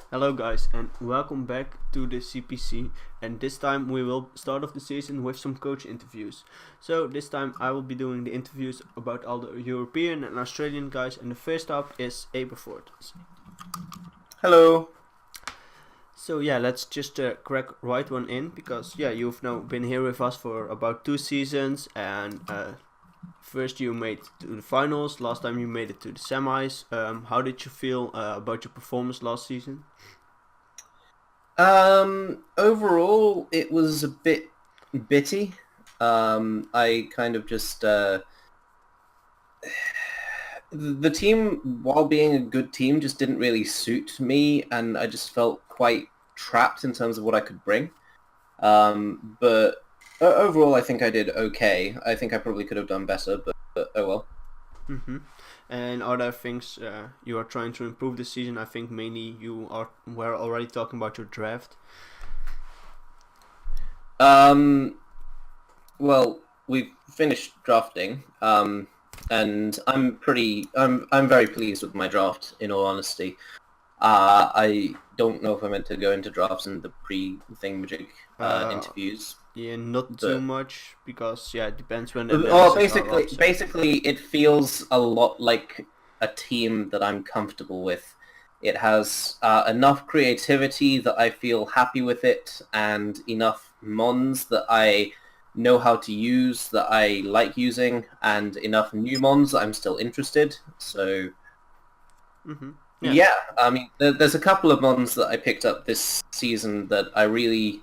Hello guys and welcome back to the CPC, and this time we will start off the season with some coach interviews. So this time I will be doing the interviews about all the European and Australian guys, and the first up is Aberforth. Hello. So yeah, let's just crack right one in, because you've now been here with us for about 2 seasons, and first you made it to the finals, last time you made it to the semis. How did you feel about your performance last season? Overall, it was a bit bitty. I kind of just the team, while being a good team, just didn't really suit me, and I just felt quite trapped in terms of what I could bring. But overall, I think I did okay. I think I probably could have done better, but oh well. Mm-hmm. And are there things you are trying to improve this season? I think mainly were already talking about your draft. Well, we've finished drafting, and I'm very pleased with my draft, in all honesty. I don't know if I meant to go into drafts in the pre-thingamajig interviews. Yeah, not too much, because it depends when. Well, basically, it feels a lot like a team that I'm comfortable with. It has enough creativity that I feel happy with it, and enough mons that I know how to use, that I like using, and enough new mons that I'm still interested. So, yeah, I mean, there's a couple of mons that I picked up this season that I really...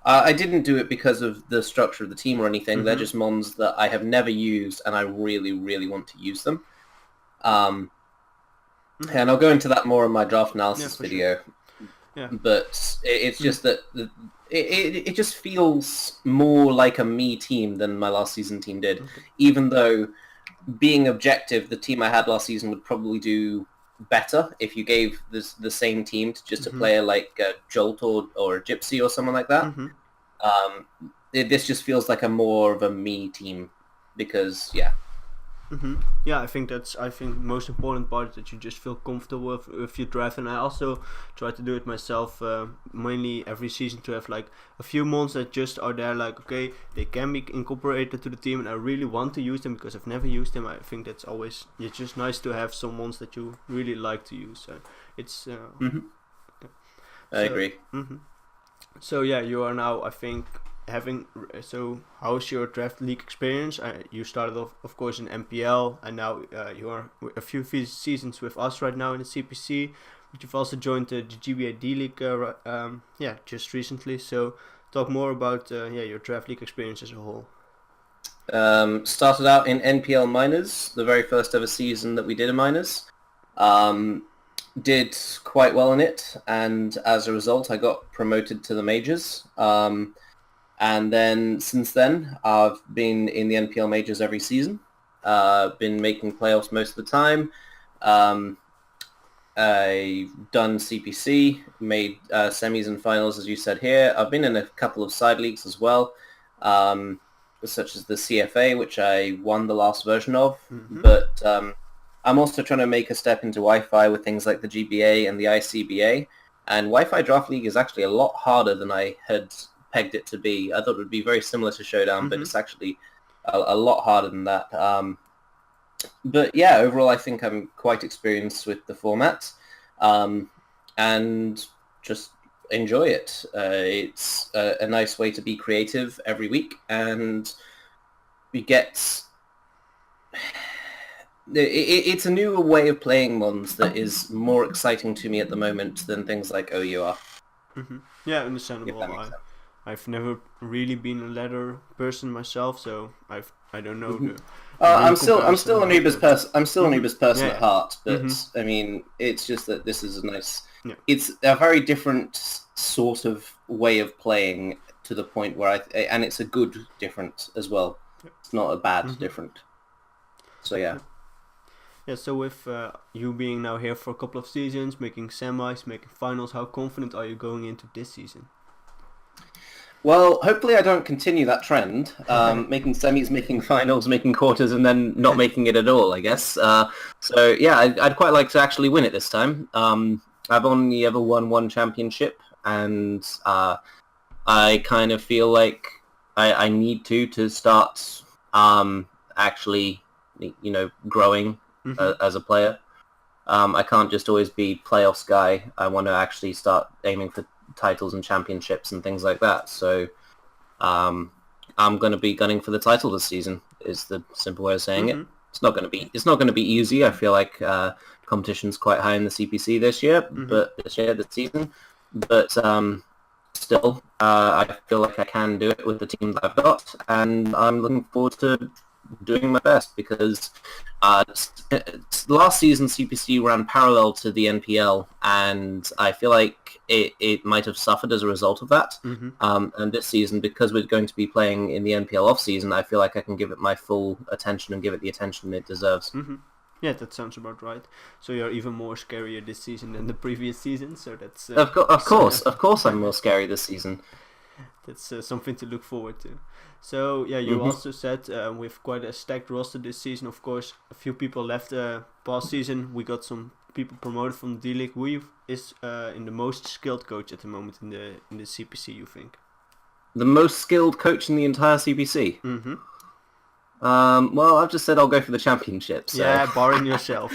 I didn't do it because of the structure of the team or anything. They're just mons that I have never used, and I really, really want to use them. And I'll go into that more in my draft analysis video. Sure. Yeah. But it's just that it just feels more like a me team than my last season team did. Okay. Even though, being objective, the team I had last season would probably do better if you gave the same team to just a player like Jolt or Gypsy or someone like that. This just feels like a more of a me team, because Yeah, I think most important part is that you just feel comfortable with your draft, and I also try to do it myself, mainly every season, to have like a few months that just are there, like, okay, they can be incorporated to the team, and I really want to use them because I've never used them. I think it's just nice to have some months that you really like to use. It's I agree. So yeah, you are now, I think, how's your draft league experience? You started off, of course, in MPL, and now you are a few seasons with us right now in the CPC, but you've also joined the GBA D League just recently. So talk more about your draft league experience as a whole. Started out in NPL Minors, the very first ever season that we did in Minors. Did quite well in it, and as a result I got promoted to the Majors. And then since then, I've been in the NPL Majors every season. Been making playoffs most of the time. I've done CPC, made semis and finals, as you said here. I've been in a couple of side leagues as well, such as the CFA, which I won the last version of. But I'm also trying to make a step into Wi-Fi with things like the GBA and the ICBA. And Wi-Fi Draft League is actually a lot harder than I had pegged it to be. I thought it would be very similar to Showdown, but it's actually a lot harder than that. But yeah, overall I think I'm quite experienced with the format, and just enjoy it. It's a nice way to be creative every week, and we get... It's a new way of playing Mons that is more exciting to me at the moment than things like OUR. Yeah, understandable. I've never really been a ladder person myself, so I don't know. I'm still a Anubis person. I'm still an Anubis person at heart, but I mean, it's just that this is a nice. Yeah. It's a very different sort of way of playing, to the point where and it's a good different as well. It's not a bad different. So yeah. Yeah, so with you being now here for a couple of seasons, making semis, making finals, how confident are you going into this season? Well, hopefully I don't continue that trend, making semis, making finals, making quarters, and then not making it at all, I guess. So yeah, I'd quite like to actually win it this time. I've only ever won one championship, and I kind of feel like I need to start actually, growing as a player. I can't just always be playoffs guy. I want to actually start aiming for titles and championships and things like that. So I'm going to be gunning for the title this season. Is the simple way of saying it. It's not going to be easy. I feel like competition's quite high in the CPC this season. But still, I feel like I can do it with the team that I've got, and I'm looking forward to doing my best because last season CPC ran parallel to the NPL, and I feel like it might have suffered as a result of that. And this season, because we're going to be playing in the NPL off season, I feel like I can give it my full attention and give it the attention it deserves. Yeah, that sounds about right. So you're even more scarier this season than the previous season. So that's of course, I'm more scary this season. That's something to look forward to. So yeah, you also said with quite a stacked roster this season. Of course, a few people left past season. We got some people promoted from the D League. Who is in the most skilled coach at the moment in the CPC? You think? The most skilled coach in the entire CPC. Well, I've just said I'll go for the championship. So. Yeah, barring yourself.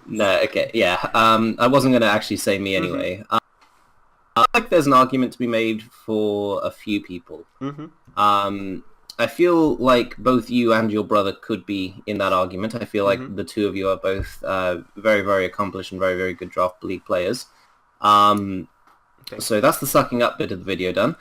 No, okay, yeah. I wasn't going to actually say me anyway. I think there's an argument to be made for a few people. I feel like both you and your brother could be in that argument. I feel like the two of you are both very, very accomplished and very, very good draft league players. So that's the sucking up bit of the video done.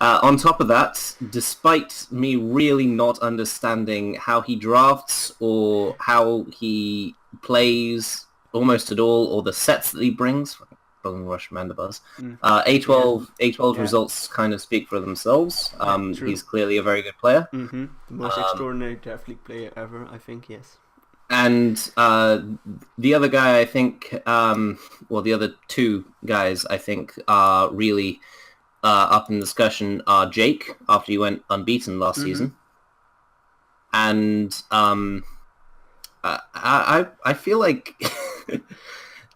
On top of that, despite me really not understanding how he drafts or how he plays almost at all, or the sets that he brings, Bone Rush Mandibuzz, A12 results kind of speak for themselves. He's clearly a very good player. The most extraordinary draft league player ever, I think, yes. And the other guy, I think, the other two guys, I think, are really up in discussion are Jake, after he went unbeaten last season. And I feel like...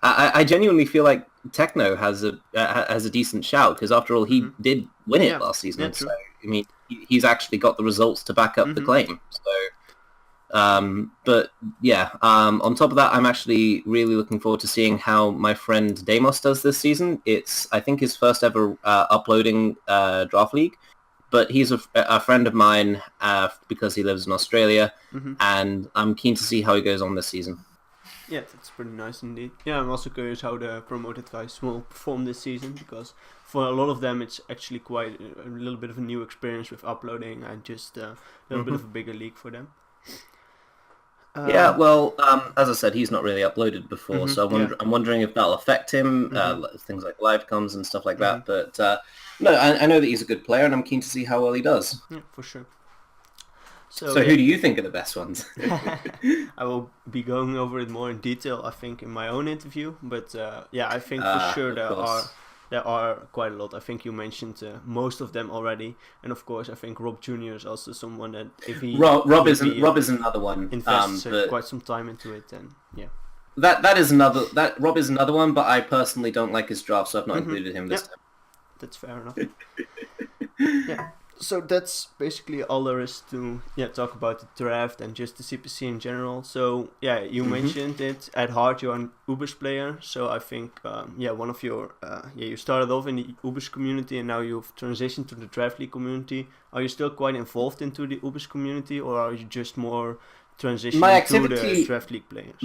I genuinely feel like Techno has a decent shout, because after all, he did win it last season. Yeah, so, I mean, he's actually got the results to back up the claim. So, but yeah, on top of that, I'm actually really looking forward to seeing how my friend Deimos does this season. It's, I think, his first ever uploading Draft League, but he's a friend of mine because he lives in Australia, and I'm keen to see how he goes on this season. Yeah, that's pretty nice indeed. Yeah, I'm also curious how the promoted guys will perform this season, because for a lot of them it's actually quite a little bit of a new experience with uploading, and just a little bit of a bigger league for them. Yeah, well, as I said, he's not really uploaded before, so I'm wondering if that'll affect him, things like live comes and stuff like that. But no, I know that he's a good player, and I'm keen to see how well he does. Yeah, for sure. So who do you think are the best ones? I will be going over it more in detail, I think, in my own interview. But I think for sure there are quite a lot. I think you mentioned most of them already, and of course, I think Rob Jr. is also someone that if he Rob is another one. Invests quite some time into it, then yeah. Rob is another one, but I personally don't like his draft, so I've not included him this time. That's fair enough. Yeah. So that's basically all there is to talk about the draft and just the CPC in general. So yeah, you mentioned it. At heart, you're an Ubers player. So I think one of your you started off in the Ubers community, and now you've transitioned to the draft league community. Are you still quite involved into the Ubers community, or are you just more transitioning to the draft league players?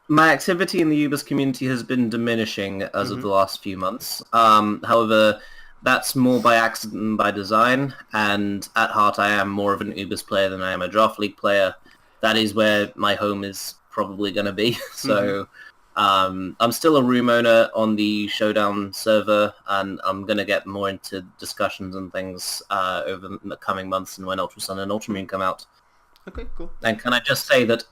My activity in the Ubers community has been diminishing as of the last few months. However, that's more by accident than by design, and at heart I am more of an Ubers player than I am a Draft League player. That is where my home is probably going to be. So I'm still a room owner on the Showdown server, and I'm going to get more into discussions and things over the coming months and when Ultra Sun and Ultra Moon come out. Okay, cool. And can I just say that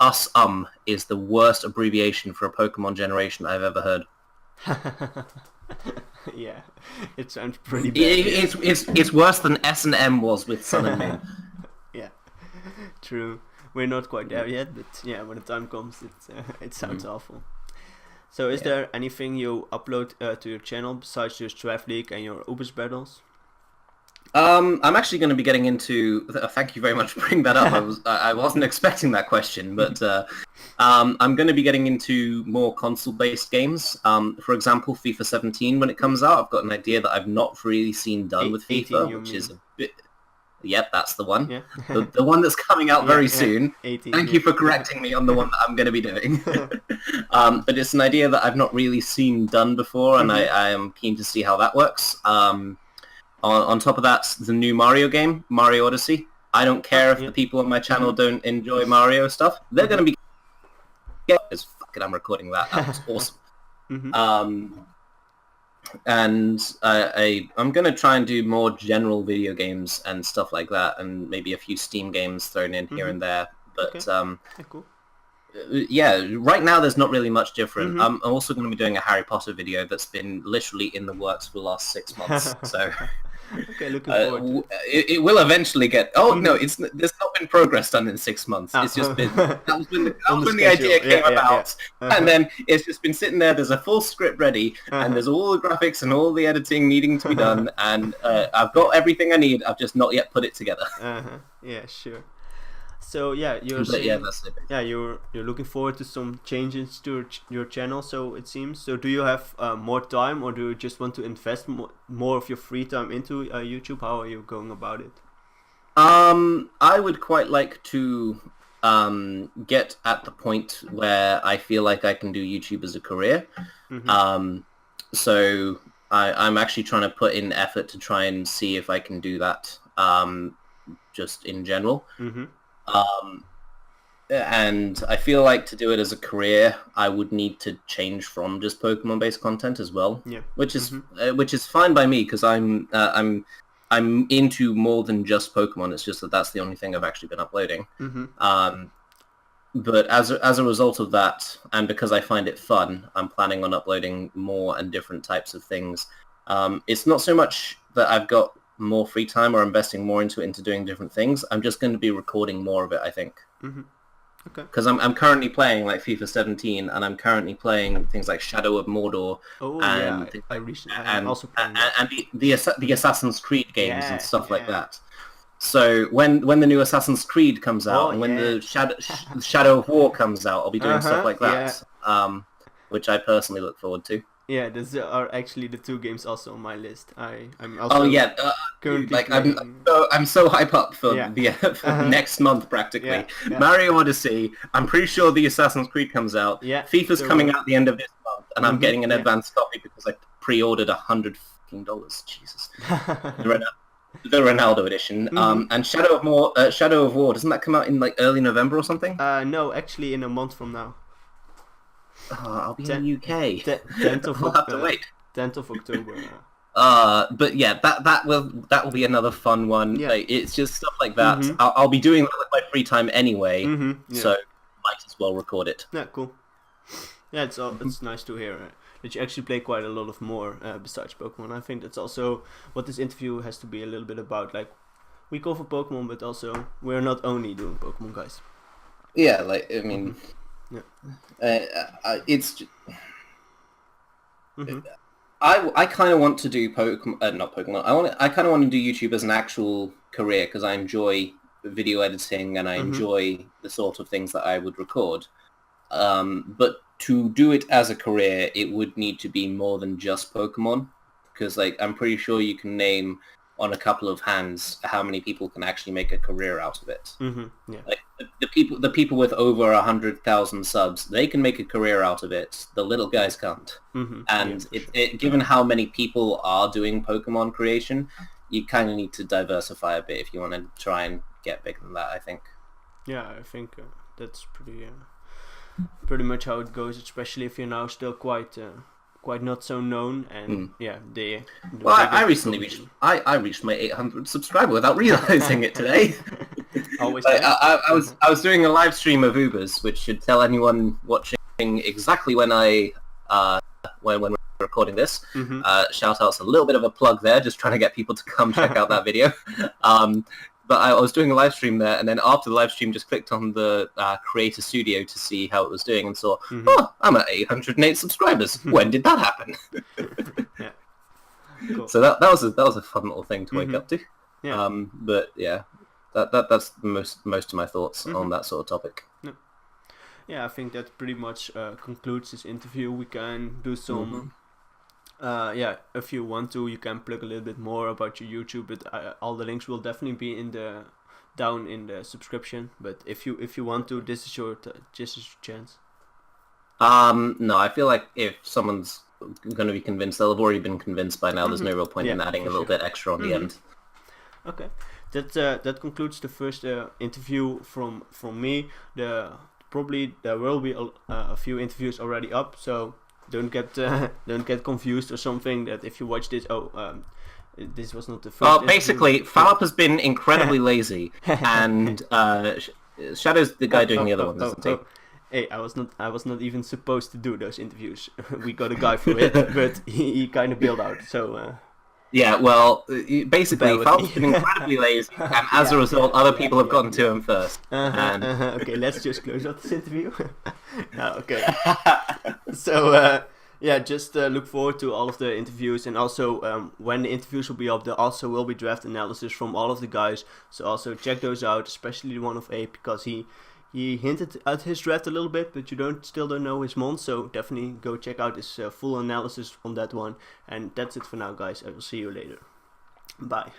is the worst abbreviation for a Pokemon generation I've ever heard. Yeah, it sounds pretty bad. It's worse than S and M was with Sun and Moon. Yeah, true. We're not quite there yet, but yeah, when the time comes, it sounds awful. So is there anything you upload to your channel besides just Draft League and your Ubers battles? I'm actually going to be getting into. Thank you very much for bringing that up. I wasn't expecting that question, but I'm going to be getting into more console-based games. For example, FIFA 17 when it comes out. I've got an idea that I've not really seen done with 18, FIFA, you which mean. is a bit. Yep, that's the one. Yeah. The one that's coming out very soon. 18, Thank you for correcting me on the one that I'm going to be doing. But it's an idea that I've not really seen done before, and I am keen to see how that works. On top of that, the new Mario game, Mario Odyssey. I don't care if the people on my channel don't enjoy Mario stuff. They're going to be... Because fuck it, I'm recording that. That was awesome. And I'm going to try and do more general video games and stuff like that, and maybe a few Steam games thrown in here and there. But Cool. yeah, right now there's not really much different. I'm also going to be doing a Harry Potter video that's been literally in the works for the last 6 months. So okay, looking forward. It will eventually get. Oh no, there's not been progress done in 6 months. It's just been that was when the idea came about, and then it's just been sitting there. There's a full script ready, and there's all the graphics and all the editing needing to be done, and I've got everything I need. I've just not yet put it together. Yeah, sure. So yeah, you're saying, you're looking forward to some changes to your channel. So it seems. So do you have more time, or do you just want to invest more of your free time into YouTube? How are you going about it? I would quite like to get at the point where I feel like I can do YouTube as a career. So I'm actually trying to put in effort to try and see if I can do that. Just in general. And I feel like to do it as a career, I would need to change from just Pokemon-based content as well. Yeah. Which is fine by me, because I'm into more than just Pokemon. It's just that that's the only thing I've actually been uploading. But as a result of that, and because I find it fun, I'm planning on uploading more and different types of things. It's not so much that I've got more free time or investing more into doing different things. I'm just going to be recording more of it, I think. Okay. Because I'm currently playing like FIFA 17, and I'm currently playing things like Shadow of Mordor. And the Assassin's Creed games and stuff like that. So when the new Assassin's Creed comes out, and when the Shadow of War comes out, I'll be doing stuff like that, which I personally look forward to. Yeah, these are actually the two games also on my list. I'm also currently I'm so hype up for the next month practically. Mario Odyssey. I'm pretty sure the Assassin's Creed comes out. FIFA's coming out at the end of this month, and I'm getting an advanced copy because I pre-ordered $100. Jesus, the Ronaldo edition. And Shadow of War. Doesn't that come out in like early November or something? No, actually in a month from now. I'll be in the UK. 10th of I'll have to wait. 10th of October. But yeah, that will be another fun one. Yeah. Like, it's just stuff like that. I'll be doing that with my free time anyway, so might as well record it. Yeah, cool. Yeah, it's nice to hear that you actually play quite a lot of more besides Pokemon. I think that's also what this interview has to be a little bit about. Like, we cover Pokemon, but also we're not only doing Pokemon, guys. Yeah, like I mean. It's. I kind of want to do not Pokemon. I kind of want to do YouTube as an actual career because I enjoy video editing and I enjoy the sort of things that I would record. But to do it as a career, it would need to be more than just Pokemon, because like I'm pretty sure you can name on a couple of hands how many people can actually make a career out of it. Like the people with over 100,000 subs, they can make a career out of it. The little guys can't. And given how many people are doing Pokemon creation, you kind of need to diversify a bit if you want to try and get bigger than that, I think. Yeah, I think that's pretty much how it goes, especially if you're now still quite not so known, and I recently reached my 800 subscriber without realizing it today. Always. I was doing a live stream of Ubers, which should tell anyone watching exactly when when we're recording this. Shout out's a little bit of a plug there, just trying to get people to come check out that video. But I was doing a live stream there, and then after the live stream, just clicked on the Creator Studio to see how it was doing, and saw, oh, I'm at 808 subscribers. When did that happen? Yeah. Cool. So that was a fun little thing to wake up to. Yeah. But yeah, that's most of my thoughts on that sort of topic. Yeah, I think that pretty much concludes this interview. We can do some. If you want to, you can plug a little bit more about your YouTube, but all the links will definitely be down in the subscription. But if you want to, this is your chance. No, I feel like if someone's going to be convinced, they'll have already been convinced by now. There's no real point in adding a little bit extra on the end. Okay, that concludes the first interview from me. Probably there will be a few interviews already up, so don't get confused or something that if you watch this, this was not the first. Well, basically, Fallop has been incredibly lazy, and Shadow's the guy doing the other ones, isn't he? Hey, I was not even supposed to do those interviews. We got a guy for it, but he kind of bailed out. So. Yeah, well, basically, Fallop's been incredibly lazy, and as a result, other people have gotten to him first. Okay, let's just close out this interview. Okay. So, just look forward to all of the interviews, and also when the interviews will be up, there also will be draft analysis from all of the guys. So also check those out, especially the one of Abe, because he hinted at his draft a little bit, but you still don't know his mon, so definitely go check out his full analysis on that one. And that's it for now, guys. I will see you later. Bye.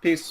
Peace.